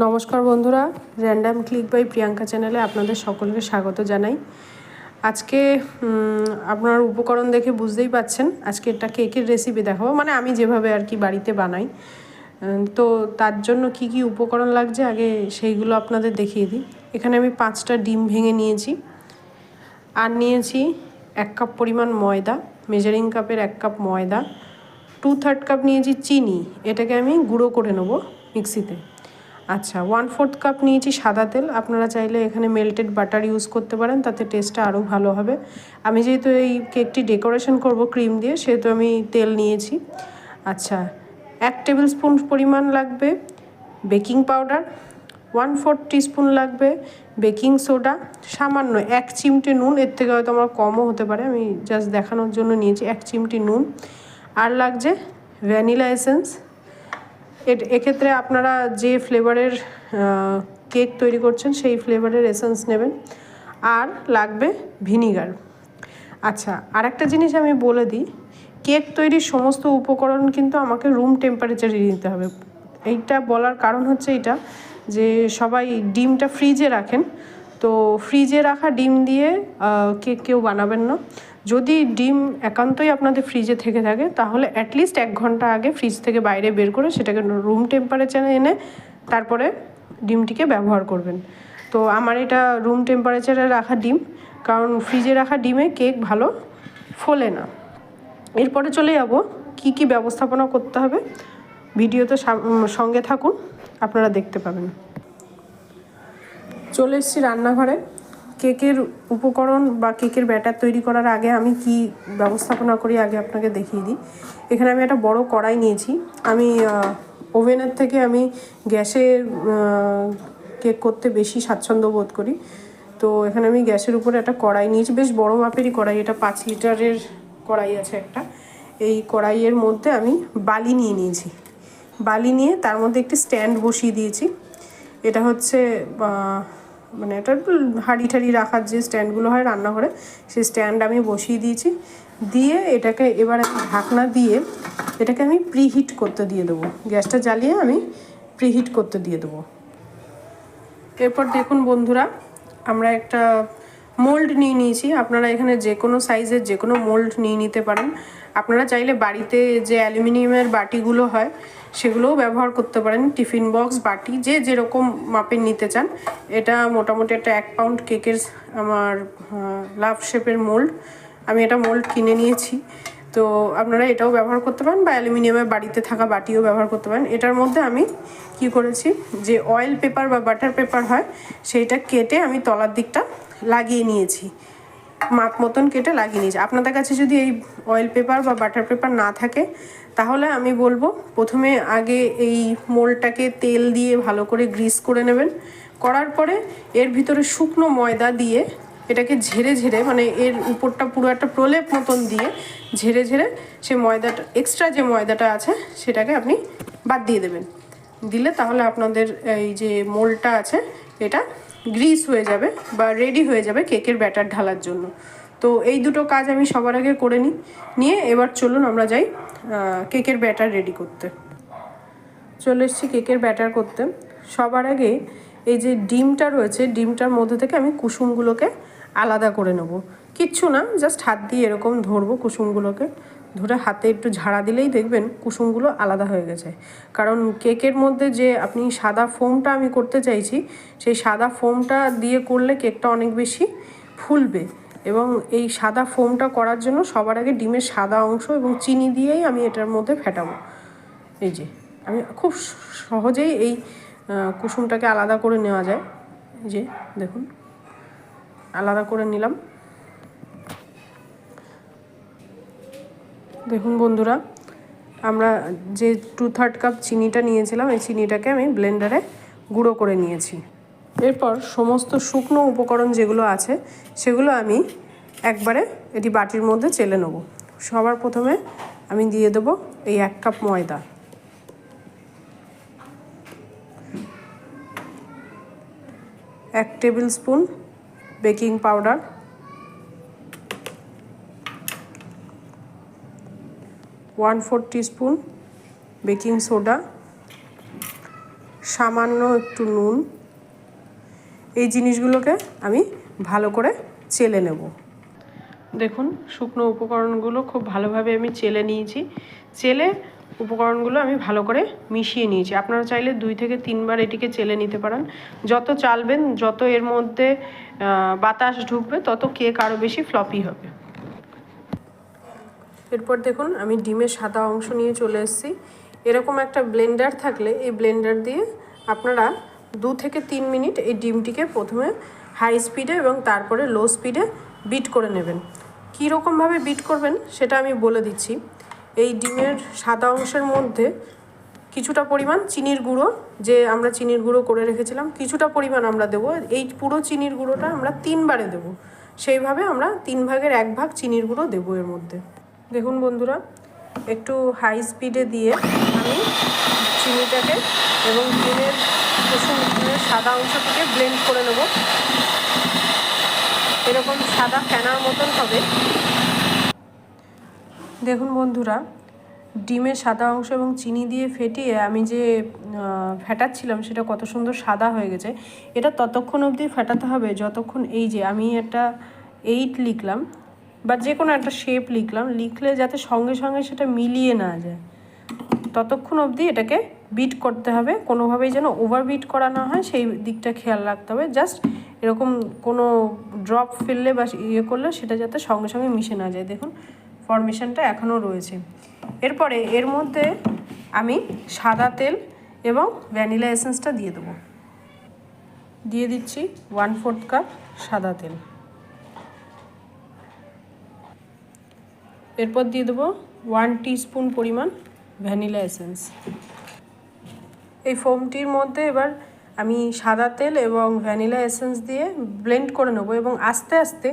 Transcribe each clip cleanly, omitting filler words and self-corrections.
নমস্কার বন্ধুরা, random click by Priyanka চ্যানেলে আপনাদের সকলকে স্বাগত জানাই। আজকে আপনার উপকরণ দেখে বুঝতেই পাচ্ছেন আজকে একটা কেকের রেসিপি দেখাবো, মানে আমি যেভাবে আর কি বাড়িতে বানাই। তো তার জন্য কি কি উপকরণ লাগছে আগে সেইগুলো আপনাদের দেখিয়ে দিই। এখানে আমি 5টা ডিম ভেঙে নিয়েছি, আর নিয়েছি 1 কাপ পরিমাণ ময়দা, মেজারিং কাপের 1 কাপ ময়দা, 2/3 কাপ নিয়েছি চিনি, এটাকে আমি গুঁড়ো করে নেবো মিক্সিতে। আচ্ছা, 1/4 কাপ নিয়েছি সাদা তেল, আপনারা চাইলে এখানে মেল্টেড বাটার ইউজ করতে পারেন, তাতে টেস্টটা আরও ভালো হবে। আমি যেহেতু এই কেকটি ডেকোরেশন করব ক্রিম দিয়ে, সেহেতু আমি তেল নিয়েছি। আচ্ছা, 1 টেবিল স্পুন পরিমাণ লাগবে বেকিং পাউডার, 1/4 টিস্পুন লাগবে বেকিং সোডা, সামান্য 1 চিমটে নুন, এর থেকে হয়তো আমার কমও হতে পারে, আমি জাস্ট দেখানোর জন্য নিয়েছি 1 চিমটি নুন। আর লাগছে ভ্যানিলা এসেন্স। এক্ষেত্রে আপনারা যে ফ্লেভারের কেক তৈরি করছেন সেই ফ্লেভারের এসেন্স নেবেন। আর লাগবে ভিনিগার। আচ্ছা, আর একটা জিনিস আমি বলে দিই, কেক তৈরির সমস্ত উপকরণ কিন্তু আমাকে রুম টেম্পারেচারে নিতে হবে। এইটা বলার কারণ হচ্ছে এটা যে সবাই ডিমটা ফ্রিজে রাখেন, তো ফ্রিজে রাখা ডিম দিয়ে কেক কেউ বানাবেন না। যদি ডিম একান্তই আপনাদের ফ্রিজে থেকে থাকে তাহলে অ্যাটলিস্ট 1 ঘন্টা আগে ফ্রিজ থেকে বাইরে বের করে সেটাকে রুম টেম্পারেচারে এনে তারপরে ডিমটিকে ব্যবহার করবেন। তো আমার এটা রুম টেম্পারেচারে রাখা ডিম, কারণ ফ্রিজে রাখা ডিমে কেক ভালো ফোলে না। এরপরে চলে যাব কি কি ব্যবস্থাপনা করতে হবে। ভিডিওতে সঙ্গে থাকুন, আপনারা দেখতে পাবেন। চলে এসেছি রান্নাঘরে। কেকের উপকরণ বা কেকের ব্যাটার তৈরি করার আগে আমি কি ব্যবস্থাপনা করি আগে আপনাকে দেখিয়ে দিই। এখানে আমি একটা বড় কড়াই নিয়েছি। আমি ওভেনের থেকে আমি গ্যাসে কেক করতে বেশি স্বাচ্ছন্দ্য বোধ করি। তো এখানে আমি গ্যাসের উপরে একটা কড়াই নিয়েছি, বেশ বড় মাপেরই কড়াই, এটা 5 লিটারের কড়াই আছে একটা। এই কড়াইয়ের মধ্যে আমি বালি নিয়ে নিয়েছি। বালি নিয়ে তার মধ্যে একটি স্ট্যান্ড বসিয়ে দিয়েছি। এটা হচ্ছে মানে এটা হাঁড়ি ঠাড়ি রাখার যে স্ট্যান্ডগুলো হয় রান্নাঘরে, সেই স্ট্যান্ড আমি বসিয়ে দিয়েছি। দিয়ে এটাকে এবার আমি ঢাকনা দিয়ে এটাকে আমি প্রিহিট করতে দিয়ে দেবো। গ্যাসটা জ্বালিয়ে আমি প্রিহিট করতে দিয়ে দেবো। এরপর দেখুন বন্ধুরা, আমরা একটা মোল্ড নিয়ে নিয়েছি। আপনারা এখানে যে কোনো সাইজের যে কোনো মোল্ড নিয়ে নিতে পারেন। আপনারা চাইলে বাড়িতে যে অ্যালুমিনিয়ামের বাটিগুলো হয় সেগুলোও ব্যবহার করতে পারেন, টিফিন বক্স বাটি যে যেরকম মাপের নিতে চান। এটা মোটামুটি একটা 1 পাউন্ড কেকের আমার লাভ শেপের মোল্ড, আমি এটা মোল্ড কিনে নিয়েছি। তো আপনারা এটাও ব্যবহার করতে পারেন বা অ্যালুমিনিয়ামের বাড়িতে থাকা বাটিও ব্যবহার করতে পারেন। এটার মধ্যে আমি কি করেছি, যে অয়েল পেপার বা বাটার পেপার হয় সেইটা কেটে আমি তলার দিকটা লাগিয়ে নিয়েছি, মাপ মতন কেটে লাগিয়ে নিয়েছি। আপনাদের কাছে যদি এই অয়েল পেপার বা বাটার পেপার না থাকে তাহলে আমি বলবো প্রথমে আগে এই মোল্ডটাকে তেল দিয়ে ভালো করে গ্রিস করে নেবেন। করার পরে এর ভিতরে শুকনো ময়দা দিয়ে এটাকে ঝেড়ে ঝেড়ে, মানে এর উপরটা পুরো একটা প্রলেপ মতন দিয়ে ঝেড়ে ঝেড়ে সে ময়দাটা, এক্সট্রা যে ময়দাটা আছে সেটাকে আপনি বাদ দিয়ে দেবেন। দিলে তাহলে আপনাদের এই যে মোল্ডটা আছে এটা গ্রিস হয়ে যাবে বা রেডি হয়ে যাবে কেকের ব্যাটার ঢালার জন্য। তো এই দুটো কাজ আমি সবার আগে করে নিয়ে এবার চলুন আমরা যাই কেকের ব্যাটার রেডি করতে। চলে এসেছি কেকের ব্যাটার করতে। সবার আগে এই যে ডিমটা রয়েছে, ডিমটার মধ্যে থেকে আমি কুসুমগুলোকে আলাদা করে নেব। কিচ্ছু না, জাস্ট হাত দিয়ে এরকম ধরবো, কুসুমগুলোকে ধরে হাতে একটু ঝাড়া দিলেই দেখবেন কুসুমগুলো আলাদা হয়ে গেছে। কারণ কেকের মধ্যে যে আপনি সাদা ফোমটা আমি করতে চাইছি, সেই সাদা ফোমটা দিয়ে করলে কেকটা অনেক বেশি ফুলবে। এবং এই সাদা ফোমটা করার জন্য সবার আগে ডিমের সাদা অংশ এবং চিনি দিয়েই আমি এটার মধ্যে ফেটাবো। এই যে আমি খুব সহজেই এই কুসুমটাকে আলাদা করে নেওয়া যায়। এই যে দেখুন আলাদা করে নিলাম। দেখুন বন্ধুরা, আমরা যে 2/3 কাপ চিনিটা নিয়েছিলাম এই চিনিটাকে আমি ব্লেন্ডারে গুঁড়ো করে নিয়েছি। এরপর সমস্ত শুকনো উপকরণ যেগুলো আছে সেগুলো আমি একবারে এটি বাটির মধ্যে চেলে নেব। সবার প্রথমে আমি দিয়ে দেবো এই 1 কাপ ময়দা, 1 table spoon baking powder, 1/4 teaspoon baking soda, সামান্য একটু নুন, এই জিনিসগুলোকে আমি ভালো করে চেলে নেব। দেখুন শুকনো উপকরণগুলো খুব ভালোভাবে আমি চেলে নিয়েছি। চেলে উপকরণগুলো আমি ভালো করে মিশিয়ে নিয়েছি। আপনারা চাইলে 2 থেকে 3 বার এটিকে চেলে নিতে পারেন। যত চালবেন, যত এর মধ্যে বাতাস ঢুকবে, তত কেক আরও বেশি ফ্লপি হবে। এরপর দেখুন আমি ডিমের সাদা অংশ নিয়ে চলে এসেছি। এরকম একটা ব্লেন্ডার থাকলে এই ব্লেন্ডার দিয়ে আপনারা 2 থেকে 3 মিনিট এই ডিমটিকে প্রথমে হাই স্পিডে এবং তারপরে লো স্পিডে বিট করে নেবেন। কী রকমভাবে বিট করবেন সেটা আমি বলে দিচ্ছি। এই ডিমের সাদা অংশের মধ্যে কিছুটা পরিমাণ চিনির গুঁড়ো, যে আমরা চিনির গুঁড়ো করে রেখেছিলাম, কিছুটা পরিমাণ আমরা দেবো। এই পুরো চিনির গুঁড়োটা আমরা 3 বারে দেবো। সেইভাবে আমরা 3 ভাগের 1 ভাগ চিনির গুঁড়ো দেবো এর মধ্যে। দেখুন বন্ধুরা, একটু হাই স্পিডে দিয়ে আমি চিনিটাকে এবং ডিমের কুসুম সাদা অংশটিকে ব্লেন্ড করে নেব। এরকম সাদা ফেনার মতন হবে। দেখুন বন্ধুরা, ডিমের সাদা অংশ এবং চিনি দিয়ে ফেটিয়ে আমি যে ফেটাচ্ছিলাম সেটা কত সুন্দর সাদা হয়ে গেছে। এটা ততক্ষণ অবধি ফেটাতে হবে যতক্ষণ, এই যে আমি একটা 8 লিখলাম বা যে কোনো একটা শেপ লিখলে যাতে সঙ্গে সঙ্গে সেটা মিলিয়ে না যায়, ততক্ষণ অবধি এটাকে বিট করতে হবে। কোনোভাবেই যেন ওভার বিট করা না হয় সেই দিকটা খেয়াল রাখতে হবে। জাস্ট এরকম কোনো ড্রপ ফেললে বা করলে সেটা যাতে সঙ্গে সঙ্গে মিশে না যায়। দেখুন ফরমেশনটা এখনও রয়েছে। এরপরে এর মধ্যে আমি সাদা তেল এবং ভ্যানিলা এসেন্সটা দিয়ে দেবো। দিয়ে দিচ্ছি 1/4 কাপ সাদা তেল। এরপর দিয়ে দেবো 1 টিস্পুন পরিমাণ ভ্যানিলা এসেন্স। এই ফোমটির মধ্যে এবার আমি সাদা তেল এবং ভ্যানিলা এসেন্স দিয়ে ব্লেন্ড করে নেবো এবং আস্তে আস্তে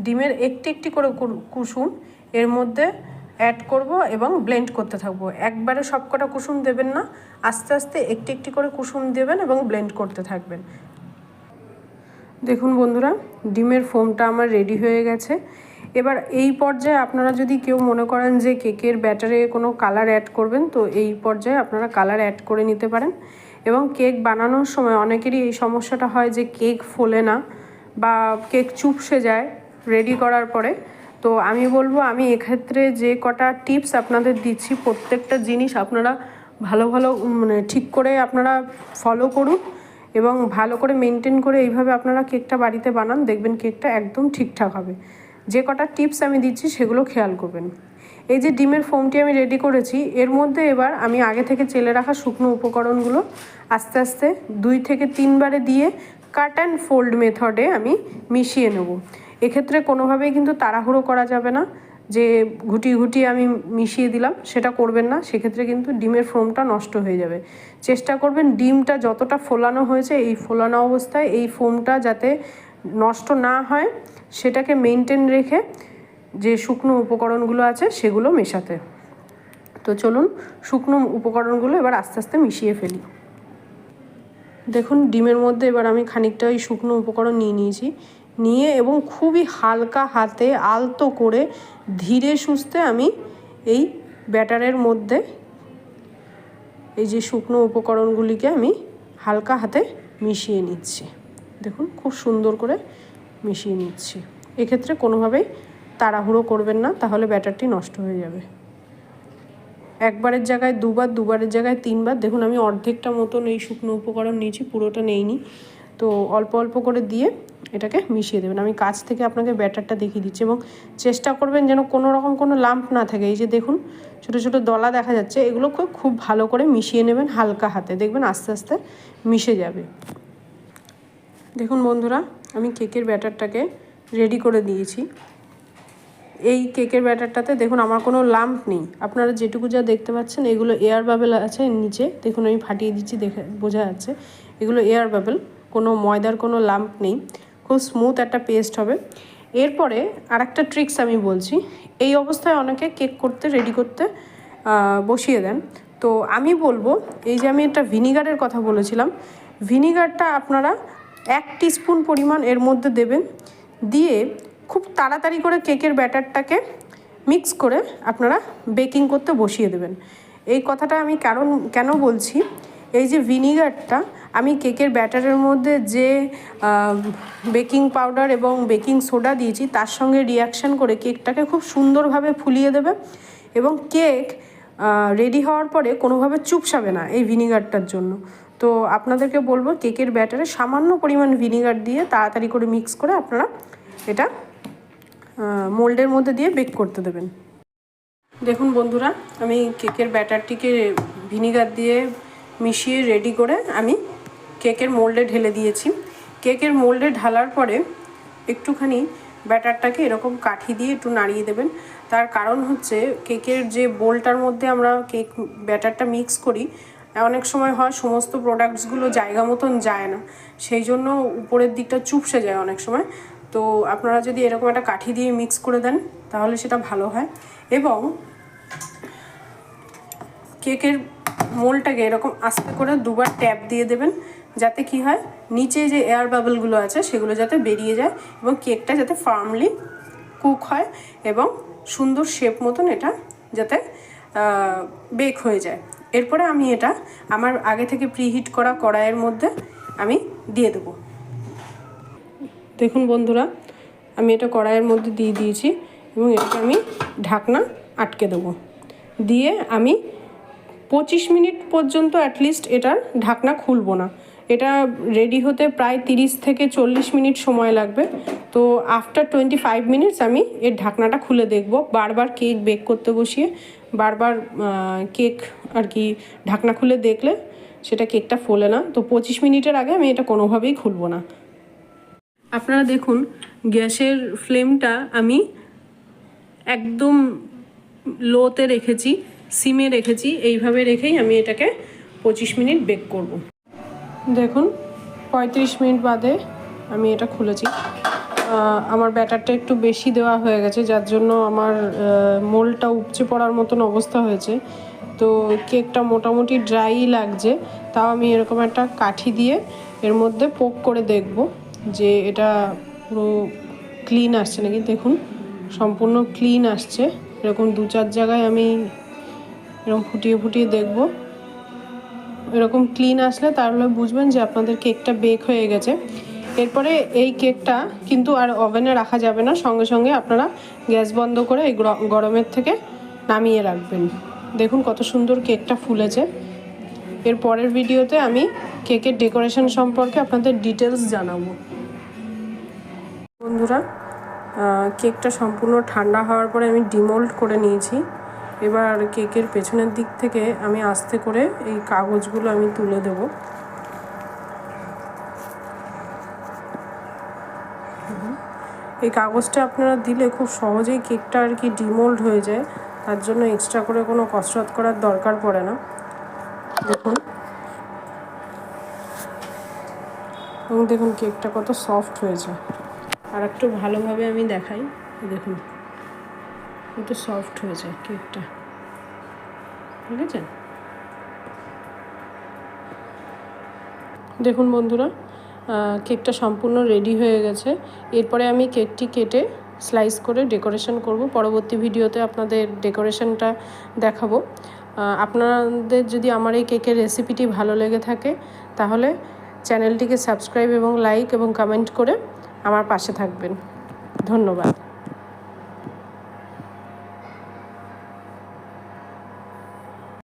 ডিমের একটি করে কুসুম এর মধ্যে অ্যাড করব এবং ব্লেন্ড করতে থাকবো। একবারে সবকটা কুসুম দেবেন না, আস্তে আস্তে একটি করে কুসুম দেবেন এবং ব্লেন্ড করতে থাকবেন। দেখুন বন্ধুরা, ডিমের ফোমটা আমার রেডি হয়ে গেছে। এবার এই পর্যায়ে আপনারা যদি কেউ মনে করেন যে কেকের ব্যাটারে কোনো কালার অ্যাড করবেন, তো এই পর্যায়ে আপনারা কালার অ্যাড করে নিতে পারেন। এবং কেক বানানোর সময় অনেকেরই এই সমস্যাটা হয় যে কেক ফোলে না বা কেক চুপসে যায় রেডি করার পরে। তো আমি বলবো, আমি এক্ষেত্রে যে কটা টিপস আপনাদের দিচ্ছি, প্রত্যেকটা জিনিস আপনারা ভালো মানে ঠিক করে আপনারা ফলো করুন এবং ভালো করে মেনটেন করে এইভাবে আপনারা কেকটা বাড়িতে বানান, দেখবেন কেকটা একদম ঠিকঠাক হবে। যে কটা টিপস আমি দিচ্ছি সেগুলো খেয়াল করবেন। এই যে ডিমের ফোমটি আমি রেডি করেছি, এর মধ্যে এবার আমি আগে থেকে চেলে রাখা শুকনো উপকরণগুলো আস্তে আস্তে 2 থেকে 3 বারে দিয়ে কাট অ্যান্ড ফোল্ড মেথডে আমি মিশিয়ে নেব। এক্ষেত্রে কোনোভাবেই কিন্তু তাড়াহুড়ো করা যাবে না যে ঘুটিয়ে আমি মিশিয়ে দিলাম, সেটা করবেন না। সেক্ষেত্রে কিন্তু ডিমের ফোমটা নষ্ট হয়ে যাবে। চেষ্টা করবেন ডিমটা যতটা ফোলানো হয়েছে এই ফোলানো অবস্থায় এই ফোমটা যাতে নষ্ট না হয় সেটাকে মেনটেন রেখে যে শুকনো উপকরণগুলো আছে সেগুলো মেশাতে। তো চলুন শুকনো উপকরণগুলো এবার আস্তে আস্তে মিশিয়ে ফেলি। দেখুন ডিমের মধ্যে এবার আমি খানিকটা ওই শুকনো উপকরণ নিয়েছি, নিয়ে এবং খুবই হালকা হাতে আলতো করে ধীরে সুস্থে আমি এই ব্যাটারের মধ্যে এই যে শুকনো উপকরণগুলিকে আমি হালকা হাতে মিশিয়ে নিচ্ছি। দেখুন খুব সুন্দর করে মিশিয়ে নিচ্ছি। এক্ষেত্রে কোনোভাবেই তাড়াহুড়ো করবেন না, তাহলে ব্যাটারটি নষ্ট হয়ে যাবে। একবারের জায়গায় দুবার, দুবারের জায়গায় 3 বার। দেখুন আমি অর্ধেকটা মতন এই শুকনো উপকরণ নিয়েছি, পুরোটা নেইনি। তো অল্প অল্প করে দিয়ে এটাকে মিশিয়ে দেবেন। আমি কাছ থেকে আপনাকে ব্যাটারটা দেখিয়ে দিচ্ছি এবং চেষ্টা করবেন যেন কোনো রকম কোনো লাম্প না থাকে। এই যে দেখুন ছোটো ছোটো দলা দেখা যাচ্ছে, এগুলোকে খুব ভালো করে মিশিয়ে নেবেন হালকা হাতে, দেখবেন আস্তে আস্তে মিশে যাবে। দেখুন বন্ধুরা, আমি কেকের ব্যাটারটাকে রেডি করে দিয়েছি। এই কেকের ব্যাটারটাতে দেখুন আমার কোনো লাম্প নেই। আপনারা যেটুকু যা দেখতে পাচ্ছেন এগুলো এয়ার বাবেল আছে নিচে, দেখুন আমি ফাটিয়ে দিচ্ছি, দেখে বোঝা যাচ্ছে এগুলো এয়ার বাবেল, কোনো ময়দার কোনো লাম্প নেই। খুব স্মুথ একটা পেস্ট হবে। এরপরে আরেকটা ট্রিক্স আমি বলছি। এই অবস্থায় অনেকে কেক করতে রেডি করতে বসিয়ে দেন। তো আমি বলবো, এই যে আমি একটা ভিনিগারের কথা বলেছিলাম, ভিনিগারটা আপনারা 1 টিস্পুন পরিমাণ এর মধ্যে দেবেন। দিয়ে খুব তাড়াতাড়ি করে কেকের ব্যাটারটাকে মিক্স করে আপনারা বেকিং করতে বসিয়ে দেবেন। এই কথাটা আমি কেন বলছি, এই যে ভিনিগারটা আমি কেকের ব্যাটারের মধ্যে যে বেকিং পাউডার এবং বেকিং সোডা দিয়েছি তার সঙ্গে রিয়াকশান করে কেকটাকে খুব সুন্দরভাবে ফুলিয়ে দেবে এবং কেক রেডি হওয়ার পরে কোনোভাবে চুপসাবে না এই ভিনিগারটার জন্য। তো আপনাদেরকে বলবো কেকের ব্যাটারে সামান্য পরিমাণ ভিনিগার দিয়ে তাড়াতাড়ি করে মিক্স করে আপনারা এটা মোল্ডের মধ্যে দিয়ে বেক করতে দেবেন। দেখুন বন্ধুরা, আমি কেকের ব্যাটারটিকে ভিনিগার দিয়ে মিশিয়ে রেডি করে আমি কেকের মোল্ডে ঢেলে দিয়েছি। কেকের মোল্ডে ঢালার পরে একটুখানি ব্যাটারটাকে এরকম কাঠি দিয়ে একটু নাড়িয়ে দেবেন। তার কারণ হচ্ছে কেকের যে বোলটার মধ্যে আমরা কেক ব্যাটারটা মিক্স করি অনেক সময় হয় সমস্ত প্রোডাক্টসগুলো জায়গা মতন যায় না, সেই জন্য উপরের দিকটা চুপসে যায় অনেক সময়। তো আপনারা যদি এরকম একটা কাঠি দিয়ে মিক্স করে দেন তাহলে সেটা ভালো হয়। এবং কেকের মোলটাকে এরকম আস্তে করে দুবার ট্যাপ দিয়ে দেবেন, যাতে কি হয় নিচে যে এয়ার বাবলগুলো আছে সেগুলো যাতে বেরিয়ে যায় এবং কেকটা যাতে ফার্মলি কুক হয় এবং সুন্দর শেপ মতন এটা যাতে বেক হয়ে যায়। এরপরে আমি এটা আমার আগে থেকে প্রিহিট করা কড়াইয়ের মধ্যে আমি দিয়ে দেবো। দেখুন বন্ধুরা, আমি এটা কড়াইয়ের মধ্যে দিয়ে দিয়েছি এবং এটাকে আমি ঢাকনা আটকে দেবো। দিয়ে আমি 25 মিনিট পর্যন্ত অ্যাটলিস্ট এটার ঢাকনা খুলবো না। এটা রেডি হতে প্রায় 30 থেকে 40 মিনিট সময় লাগবে। তো আফটার 25 মিনিটস আমি এর ঢাকনাটা খুলে দেখব। বারবার কেক বেক করতে বসিয়ে বারবার কেক আর কি ঢাকনা খুলে দেখলে সেটা কেকটা ফোলে না। তো 25 মিনিটের আগে আমি এটা কোনোভাবেই খুলবো না। আপনারা দেখুন গ্যাসের ফ্লেমটা আমি একদম লোতে রেখেছি, সিমে রেখেছি। এইভাবে রেখেই আমি এটাকে 25 মিনিট বেক করব। দেখুন 35 মিনিট বাদে আমি এটা খুলেছি। আমার ব্যাটারটা একটু বেশি দেওয়া হয়ে গেছে, যার জন্য আমার মোলটা উপচে পড়ার মতন অবস্থা হয়েছে। তো কেকটা মোটামুটি ড্রাই লাগছে, তাও আমি এরকম একটা কাঠি দিয়ে এর মধ্যে পোক করে দেখব যে এটা পুরো ক্লিন আসছে নাকি। দেখুন সম্পূর্ণ ক্লিন আসছে। এরকম 2-4 জায়গায় আমি এরকম ফুটিয়ে ফুটিয়ে দেখব। এরকম ক্লিন আসলে তাহলে বুঝবেন যে আপনাদের কেকটা বেক হয়ে গেছে। এরপরে এই কেকটা কিন্তু আর ওভেনে রাখা যাবে না, সঙ্গে সঙ্গে আপনারা গ্যাস বন্ধ করে এই গরমের থেকে নামিয়ে রাখবেন। দেখুন কত সুন্দর কেকটা ফুলেছে। এর পরের ভিডিওতে আমি কেকের ডেকোরেশন সম্পর্কে আপনাদের ডিটেলস জানাবো। বন্ধুরা, কেকটা সম্পূর্ণ ঠান্ডা হওয়ার পরে আমি ডিমোল্ড করে নিয়েছি। এবার কেকের পেছনের দিক থেকে আমি আস্তে করে এই কাগজগুলো আমি তুলে দেব। এই কাগজটা আপনারা দিলে খুব সহজেই কেকটা আর কি ডিমোল্ড হয়ে যায়, তার জন্য এক্সট্রা করে কোনো কসরত করার দরকার পড়ে না। দেখুন এবং দেখুন কেকটা কত সফট হয়েছে। আর একটু ভালোভাবে আমি দেখাই, দেখুন কত সফট হয়েছে কেকটা, ঠিক আছে? দেখুন বন্ধুরা, কেকটা সম্পূর্ণ রেডি হয়ে গেছে। এরপরে আমি কেকটি কেটে স্লাইস করে ডেকোরেশন করব। পরবর্তী ভিডিওতে আপনাদের ডেকোরেশনটা দেখাবো। আপনাদের যদি আমার এই কেকের রেসিপিটি ভালো লেগে থাকে তাহলে চ্যানেলটিকে সাবস্ক্রাইব এবং লাইক এবং কমেন্ট করে আমার পাশে থাকবেন। ধন্যবাদ।